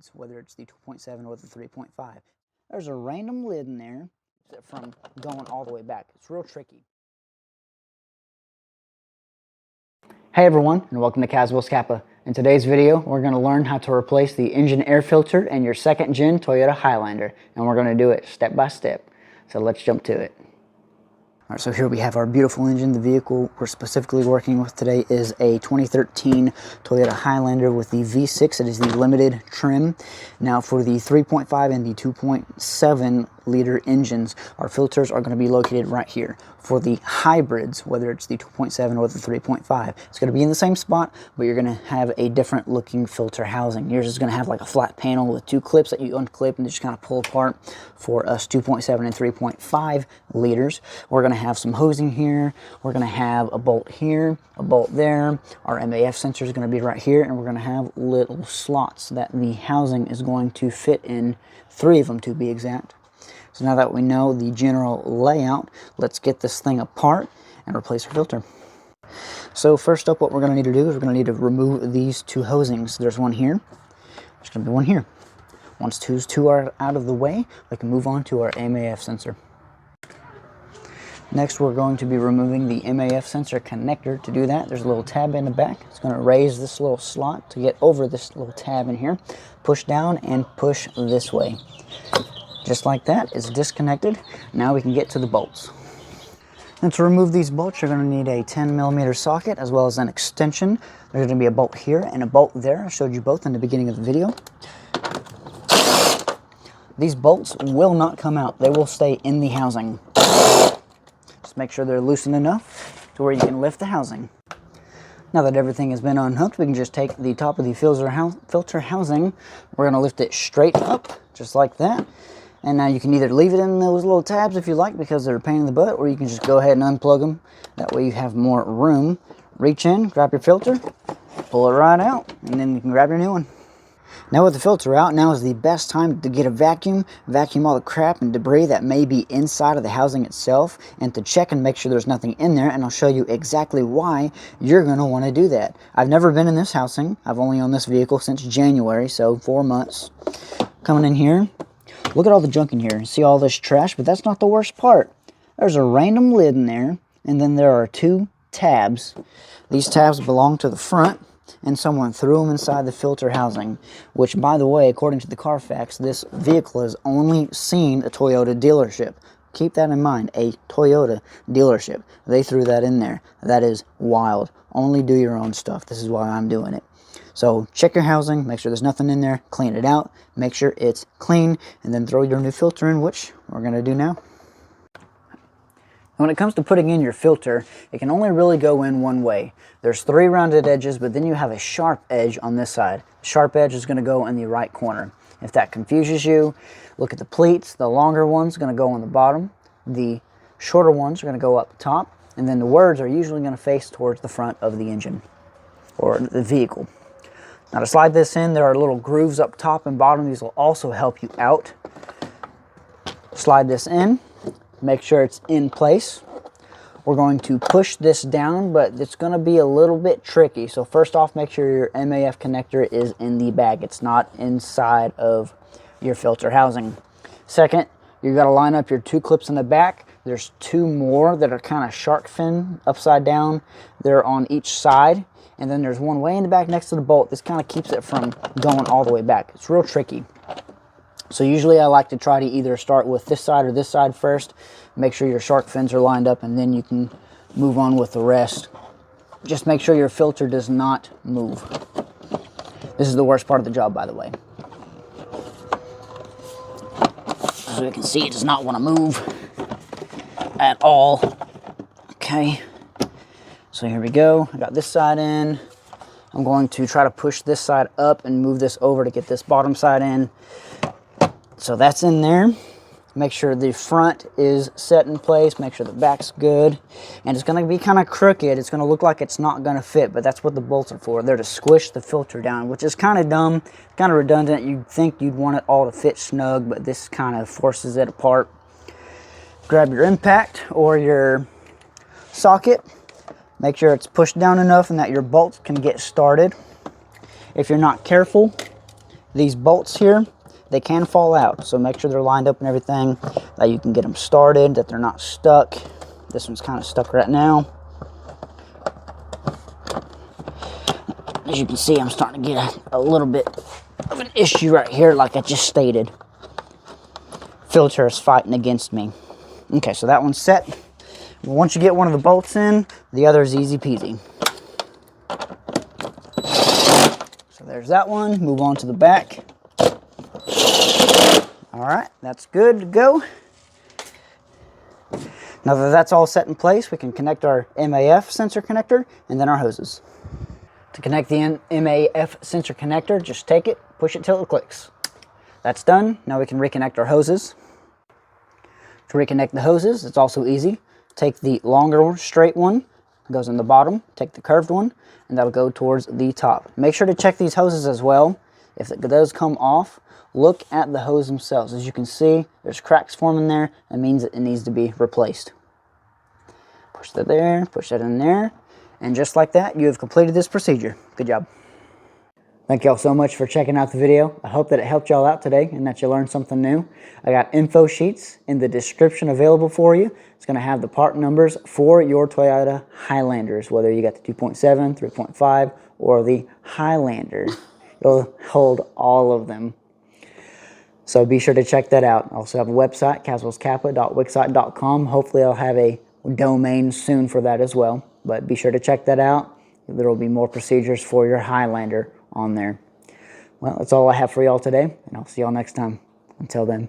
Hybrids, whether it's the 2.7 or the 3.5. There's a random lid in there from going all the way back. It's real tricky. Hey everyone, and welcome to Caswell's Kappa. In today's video, we're going to learn how to replace the engine air filter in your second gen Toyota Highlander, and we're going to do it step by step. So let's jump to it. All right, so here we have our beautiful engine. The vehicle we're specifically working with today is a 2013 Toyota Highlander with the V6. It is the limited trim. Now for the 3.5 and the 2.7 liter engines, our filters are going to be located right here. For the hybrids, whether it's the 2.7 or the 3.5, it's going to be in the same spot, but you're going to have a different looking filter housing. Yours is going to have like a flat panel with two clips that you unclip and just kind of pull apart. For us 2.7 and 3.5 liters, we're going to have some hosing here. We're going to have a bolt here, a bolt there. Our MAF sensor is going to be right here, and we're going to have little slots that the housing is going to fit in, 3 of them to be exact. So now that we know the general layout, let's get this thing apart and replace our filter. So first up, what we're going to need to do is we're going to need to remove these 2 housings. There's one here. There's going to be one here. Once those 2 are out of the way, we can move on to our MAF sensor. Next, we're going to be removing the MAF sensor connector. To do that, there's a little tab in the back. It's going to raise this little slot to get over this little tab in here. Push down and push this way. Just like that, it's disconnected. Now we can get to the bolts. And to remove these bolts, you're going to need a 10mm socket as well as an extension. There's going to be a bolt here and a bolt there. I showed you both in the beginning of the video. These bolts will not come out. They will stay in the housing. Just make sure they're loosened enough to where you can lift the housing. Now that everything has been unhooked, we can just take the top of the filter housing. We're going to lift it straight up, just like that. And now you can either leave it in those little tabs if you like because they're a pain in the butt, or you can just go ahead and unplug them. That way you have more room. Reach in, grab your filter, pull it right out, and then you can grab your new one. Now with the filter out, now is the best time to get a vacuum all the crap and debris that may be inside of the housing itself, and to check and make sure there's nothing in there, and I'll show you exactly why you're going to want to do that. I've never been in this housing. I've only owned this vehicle since January, so 4 months. Coming in here, look at all the junk in here. See all this trash, but that's not the worst part. There's a random lid in there, and then there are 2 tabs. These tabs belong to the front, and someone threw them inside the filter housing, which, by the way, according to the Carfax, this vehicle has only seen a Toyota dealership. Keep that in mind, a Toyota dealership. They threw that in there. That is wild. Only do your own stuff. This is why I'm doing it. So check your housing, make sure there's nothing in there, clean it out, make sure it's clean, and then throw your new filter in, which we're going to do now. When it comes to putting in your filter, it can only really go in one way. There's 3 rounded edges, but then you have a sharp edge on this side. The sharp edge is going to go in the right corner. If that confuses you, look at the pleats. The longer one's going to go on the bottom. The shorter ones are going to go up top. And then the words are usually going to face towards the front of the engine or the vehicle. Now to slide this in, there are little grooves up top and bottom. These will also help you out. Slide this in. Make sure it's in place. We're going to push this down, but it's going to be a little bit tricky. So first off, make sure your MAF connector is in the bag. It's not inside of your filter housing. Second, you've got to line up your 2 clips in the back. There's 2 more that are kind of shark fin upside down. They're on each side. And then there's one way in the back next to the bolt. This kind of keeps it from going all the way back. It's real tricky. So usually I like to try to either start with this side or this side first. Make sure your shark fins are lined up, and then you can move on with the rest. Just make sure your filter does not move. This is the worst part of the job, by the way. As you can see, it does not want to move at all. Okay, so here we go. I got this side in. I'm going to try to push this side up and move this over to get this bottom side in. So that's in there. Make sure the front is set in place. Make sure the back's good. And it's going to be kind of crooked. It's going to look like it's not going to fit, but that's what the bolts are for. They're to squish the filter down, which is kind of dumb, kind of redundant. You'd think you'd want it all to fit snug, but this kind of forces it apart. Grab your impact or your socket. Make sure it's pushed down enough and that your bolts can get started. If you're not careful, These bolts here, they can fall out, so make sure they're lined up and everything, that you can get them started, that they're not stuck. This one's kind of stuck right now. As you can see, I'm starting to get a little bit of an issue right here, like I just stated. Filter is fighting against me. Okay, so that one's set. Once you get one of the bolts in, the other is easy peasy. So there's that one. Move on to the back. All right, that's good to go. Now that that's all set in place, we can connect our MAF sensor connector and then our hoses. To connect the MAF sensor connector, just take it, push it till it clicks. That's done. Now we can reconnect our hoses. To reconnect the hoses, it's also easy. Take the longer straight one, goes in the bottom, take the curved one, and that'll go towards the top. Make sure to check these hoses as well. If it does come off, look at the hose themselves. As you can see, there's cracks forming there. That means that it needs to be replaced. Push that there, push that in there, and just like that, you have completed this procedure. Good job. Thank y'all so much for checking out the video. I hope that it helped y'all out today and that you learned something new. I got info sheets in the description available for you. It's going to have the part numbers for your Toyota Highlanders, whether you got the 2.7, 3.5, or the Highlander. It'll hold all of them. So be sure to check that out. I also have a website, caswellskappa.wixsite.com. Hopefully I'll have a domain soon for that as well. But be sure to check that out. There will be more procedures for your Highlander on there. Well, that's all I have for y'all today, and I'll see y'all next time. Until then.